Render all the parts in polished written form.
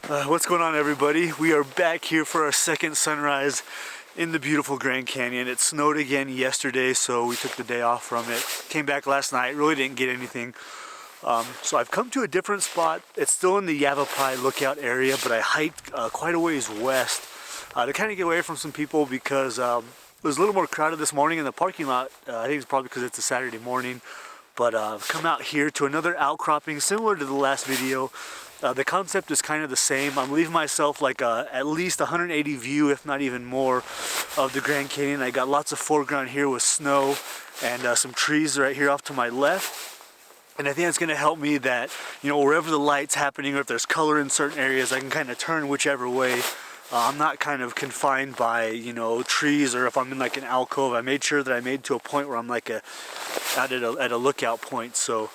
What's going on, everybody? We are back here for our second sunrise in the beautiful Grand Canyon. It snowed again yesterday, so we took the day off from it. Came back last night, really didn't get anything. So I've come to a different spot. It's still in the Yavapai lookout area, but I hiked quite a ways west to kind of get away from some people because it was a little more crowded this morning in the parking lot. I think it's probably because it's a Saturday morning. But I've come out here to another outcropping similar to the last video. The concept is kind of the same. I'm leaving myself like at least 180 view, if not even more, of the Grand Canyon. I got lots of foreground here with snow and some trees right here off to my left. And I think it's going to help me that, you know, wherever the light's happening or if there's color in certain areas, I can kind of turn whichever way. I'm not kind of confined by, you know, trees, or if I'm in like an alcove. I made sure that I made to a point where I'm like at a lookout point. So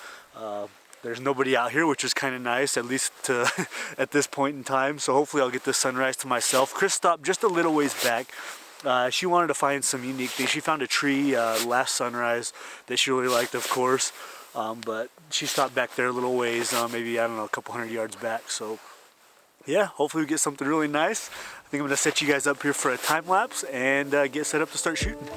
there's nobody out here, which is kind of nice, at least at this point in time. So hopefully I'll get this sunrise to myself. Chris stopped just a little ways back. She wanted to find some unique things. She found a tree last sunrise that she really liked, of course. But she stopped back there a little ways, maybe, I don't know, a couple hundred yards back. So yeah, hopefully we get something really nice. I think I'm gonna set you guys up here for a time lapse and get set up to start shooting.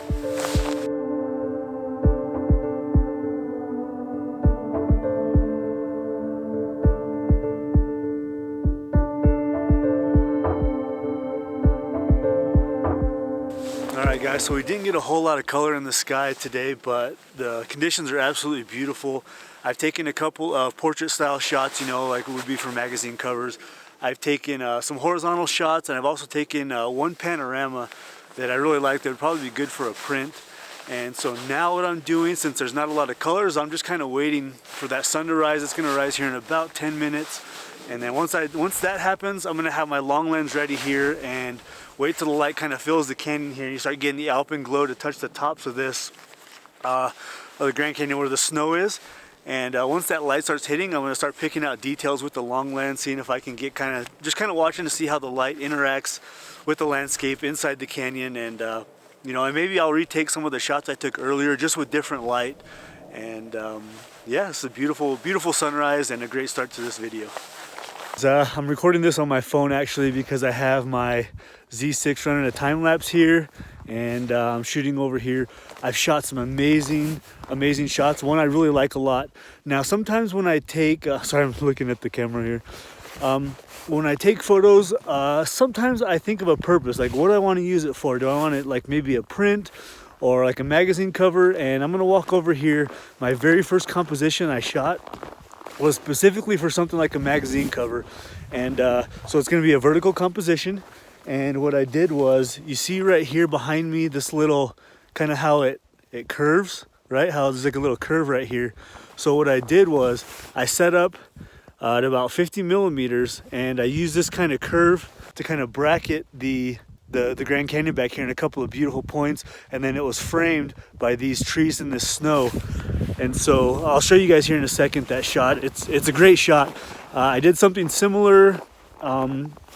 Alright guys, so we didn't get a whole lot of color in the sky today, but the conditions are absolutely beautiful. I've taken a couple of portrait style shots, you know, like it would be for magazine covers. I've taken some horizontal shots, and I've also taken one panorama that I really like that would probably be good for a print. And so now what I'm doing, since there's not a lot of colors, I'm just kind of waiting for that sun to rise. It's going to rise here in about 10 minutes. And then once that happens, I'm going to have my long lens ready here and wait till the light kind of fills the canyon here and you start getting the alpenglow to touch the tops of this, of the Grand Canyon where the snow is. And once that light starts hitting, I'm going to start picking out details with the long lens, seeing if I can get just kind of watching to see how the light interacts with the landscape inside the canyon. And you know, and maybe I'll retake some of the shots I took earlier just with different light. And yeah, it's a beautiful, beautiful sunrise and a great start to this video. I'm recording this on my phone actually because I have my Z6 running a time lapse here, and I'm shooting over here. I've shot some amazing shots. One I really like a lot. Now sometimes when I take, sorry, I'm looking at the camera here. When I take photos, sometimes I think of a purpose, like what do I want to use it for? Do I want it like maybe a print or like a magazine cover? And I'm gonna walk over here. My very first composition I shot was specifically for something like a magazine cover, and so it's going to be a vertical composition. And what I did was, you see right here behind me this little kind of how it curves, right? How there's like a little curve right here. So what I did was I set up at about 50 millimeters, and I used this kind of curve to kind of bracket the Grand Canyon back here in a couple of beautiful points, and then it was framed by these trees and this snow. And so I'll show you guys here in a second that shot. It's a great shot. I did something similar,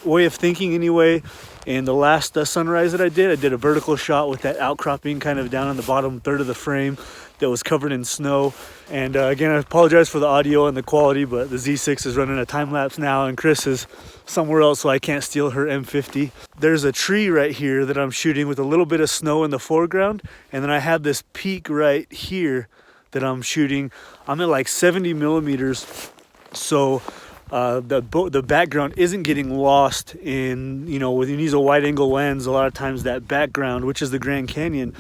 way of thinking anyway, in the last sunrise that I did a vertical shot with that outcropping kind of down on the bottom third of the frame that was covered in snow. And again, I apologize for the audio and the quality, but the Z6 is running a time lapse now and Chris is somewhere else, so I can't steal her M50. There's a tree right here that I'm shooting with a little bit of snow in the foreground, and then I have this peak right here that I'm shooting. I'm at like 70 millimeters, so the background isn't getting lost in, you know, when you use a wide angle lens, a lot of times that background, which is the Grand Canyon,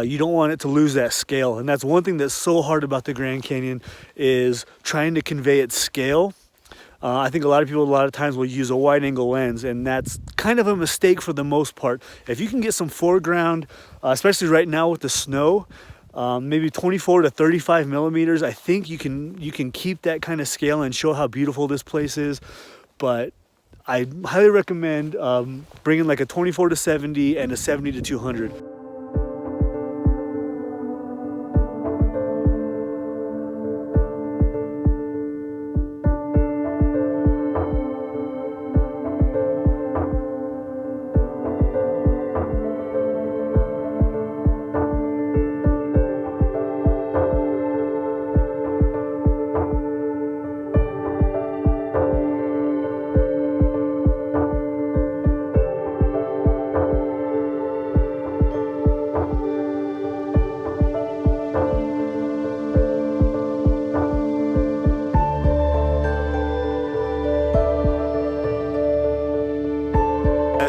you don't want it to lose that scale. And that's one thing that's so hard about the Grand Canyon, is trying to convey its scale. I think a lot of people a lot of times will use a wide angle lens, and that's kind of a mistake for the most part. If you can get some foreground, especially right now with the snow, maybe 24 to 35 millimeters, I think you can keep that kind of scale and show how beautiful this place is. But I highly recommend bringing like a 24 to 70 and a 70 to 200.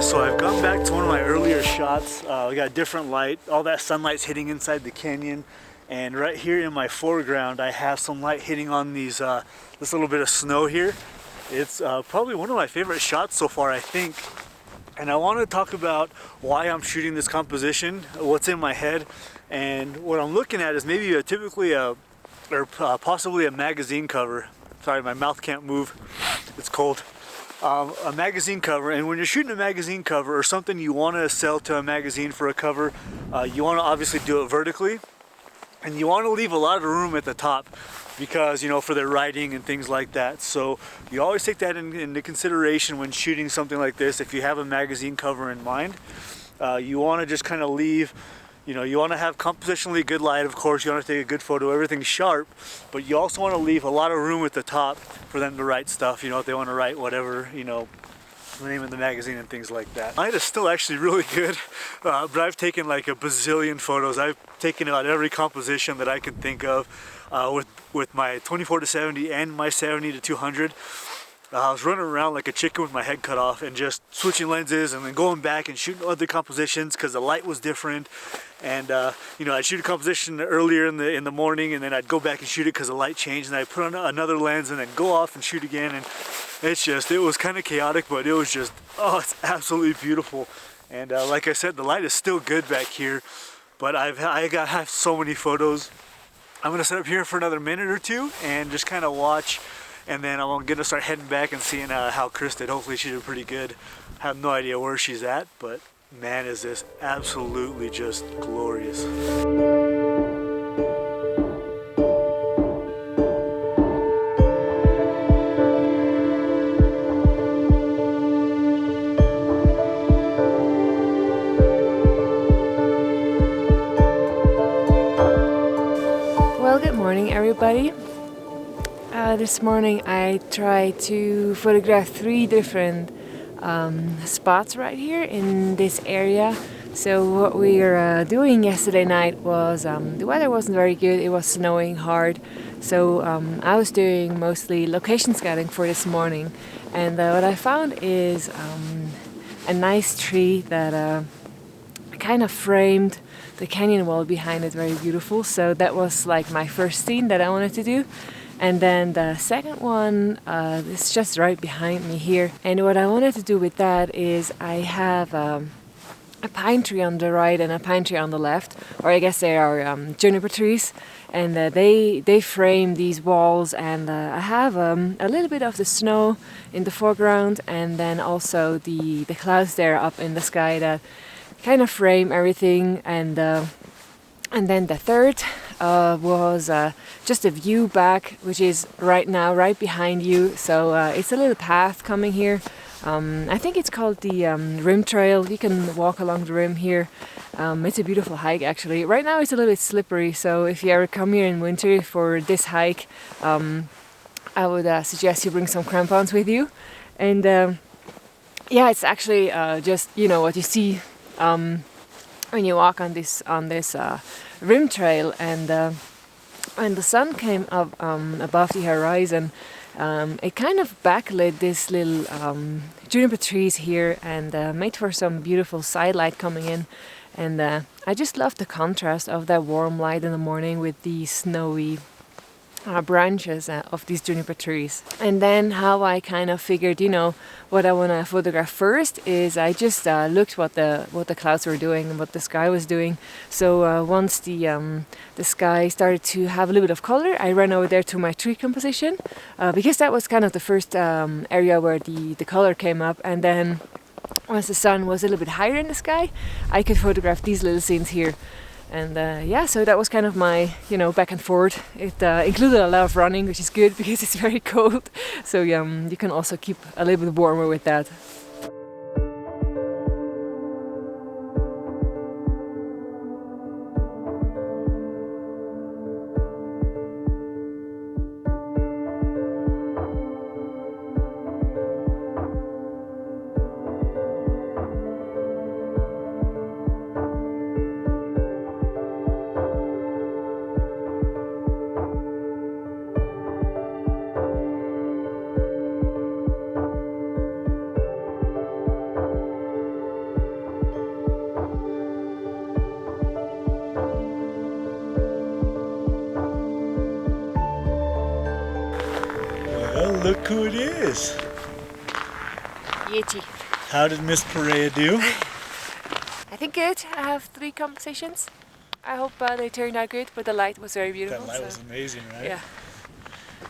guys, so I've gone back to one of my earlier shots. We got a different light, all that sunlight's hitting inside the canyon, and right here in my foreground I have some light hitting on these this little bit of snow here. It's probably one of my favorite shots so far, I think, and I want to talk about why I'm shooting this composition, what's in my head, and what I'm looking at is maybe possibly a magazine cover. Sorry, my mouth can't move, it's cold. A magazine cover, and when you're shooting a magazine cover or something you want to sell to a magazine for a cover, you want to obviously do it vertically, and you want to leave a lot of room at the top because, you know, for their writing and things like that. So you always take that into consideration when shooting something like this. If you have a magazine cover in mind, you want to just kind of leave, you know, you want to have compositionally good light, of course, you want to take a good photo, everything's sharp, but you also want to leave a lot of room at the top for them to write stuff, you know, if they want to write whatever, you know, the name of the magazine and things like that. Light is still actually really good, but I've taken like a bazillion photos. I've taken about every composition that I can think of with my 24-70 and my 70-200. I was running around like a chicken with my head cut off and just switching lenses and then going back and shooting other compositions because the light was different. And you know, I'd shoot a composition earlier in the morning, and then I'd go back and shoot it because the light changed, and I'd put on another lens and then go off and shoot again. And it was kind of chaotic, but it was just, oh, it's absolutely beautiful. And like I said, the light is still good back here, but I have so many photos. I'm gonna set up here for another minute or two and just kind of watch. And then I'm gonna start heading back and seeing how Chris did. Hopefully she did pretty good. I have no idea where she's at, but man, is this absolutely just glorious. Well, good morning, everybody. This morning I tried to photograph 3 different spots right here in this area. So what we were doing yesterday night was, the weather wasn't very good, it was snowing hard. So I was doing mostly location scouting for this morning. And what I found is a nice tree that kind of framed the canyon wall behind it very beautiful. So that was like my first scene that I wanted to do. And then the second one is just right behind me here. And what I wanted to do with that is I have a pine tree on the right and a pine tree on the left, or I guess they are juniper trees, and they frame these walls. And I have a little bit of the snow in the foreground, and then also the clouds there up in the sky that kind of frame everything. And then the third was just a view back, which is right now right behind you. So it's a little path coming here. I think it's called the rim trail. You can walk along the rim here. It's a beautiful hike actually. Right now it's a little bit slippery, so if you ever come here in winter for this hike, I would suggest you bring some crampons with you. And yeah, it's actually just, you know, what you see when you walk on this rim trail. And when the sun came up above the horizon, it kind of backlit this little juniper trees here and made for some beautiful side light coming in. And I just love the contrast of that warm light in the morning with the snowy branches of these juniper trees. And then how I kind of figured, you know, what I want to photograph first is I just looked what the clouds were doing and what the sky was doing. So once the sky started to have a little bit of color, I ran over there to my tree composition because that was kind of the first area where the color came up. And then once the sun was a little bit higher in the sky, I could photograph these little scenes here. And yeah, so that was kind of my, you know, back and forth. It included a lot of running, which is good because it's very cold. So you can also keep a little bit warmer with that. look who it is. Yeti. How did Miss Perea do? I think good. I have 3 compositions. I hope they turned out good, but the light was very beautiful. That light was amazing, right? Yeah.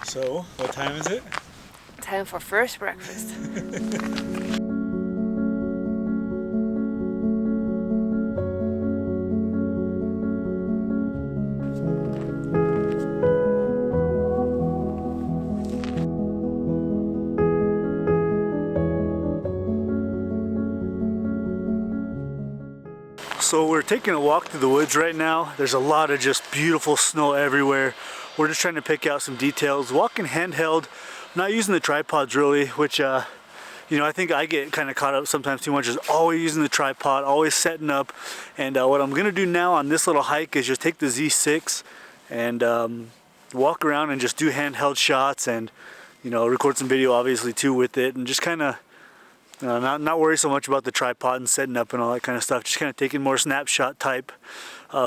So, what time is it? Time for first breakfast. So we're taking a walk through the woods right now. There's a lot of just beautiful snow everywhere. We're just trying to pick out some details. Walking handheld, not using the tripods really, which you know, I think I get kind of caught up sometimes too much, is always using the tripod, always setting up. And what I'm gonna do now on this little hike is just take the Z6 and walk around and just do handheld shots, and you know, record some video obviously too with it, and just kind of not worry so much about the tripod and setting up and all that kind of stuff. Just kind of taking more snapshot type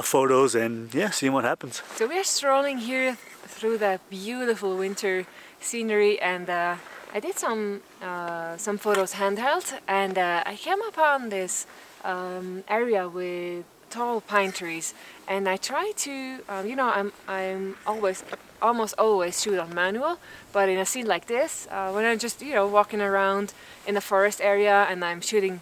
photos and yeah, seeing what happens. So we are strolling here through the beautiful winter scenery, and I did some photos handheld, and I came upon this area with tall pine trees, and I try to you know, I'm almost always shoot on manual, but in a scene like this, when I'm just, you know, walking around in the forest area and I'm shooting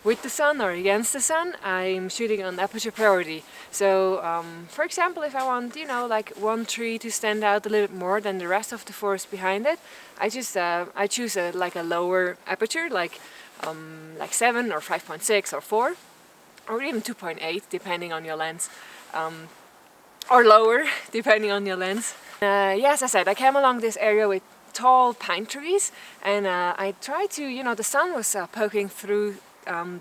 with the sun or against the sun, I'm shooting on aperture priority. So for example, if I want, you know, like one tree to stand out a little bit more than the rest of the forest behind it, I just I choose like a lower aperture, like 7 or 5.6 or 4, or even 2.8 depending on your lens, or lower depending on your lens. Yes, as I said, I came along this area with tall pine trees, and I tried to, you know, the sun was poking through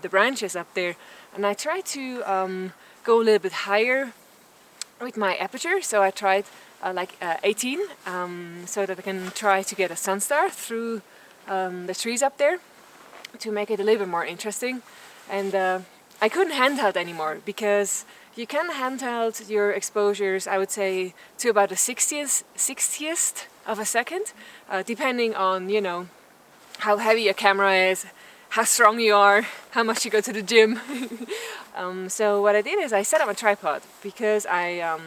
the branches up there, and I tried to go a little bit higher with my aperture, so I tried like 18, so that I can try to get a sun star through the trees up there to make it a little bit more interesting. And I couldn't handheld anymore, because you can handheld your exposures, I would say, to about the 60th of a second, depending on, you know, how heavy your camera is, how strong you are, how much you go to the gym. So what I did is I set up a tripod, because I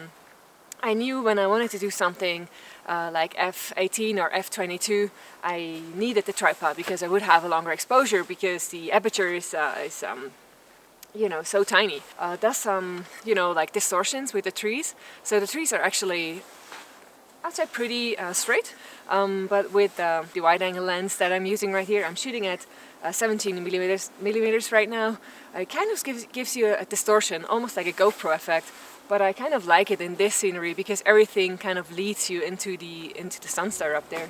knew when I wanted to do something like f18 or f22, I needed the tripod because I would have a longer exposure, because the aperture is you know, so tiny. There's some, you know, like distortions with the trees. So the trees are actually, I'd say, pretty straight. But with the wide angle lens that I'm using right here, I'm shooting at 17 millimeters right now. It kind of gives you a distortion, almost like a GoPro effect. But I kind of like it in this scenery, because everything kind of leads you into the sun star up there.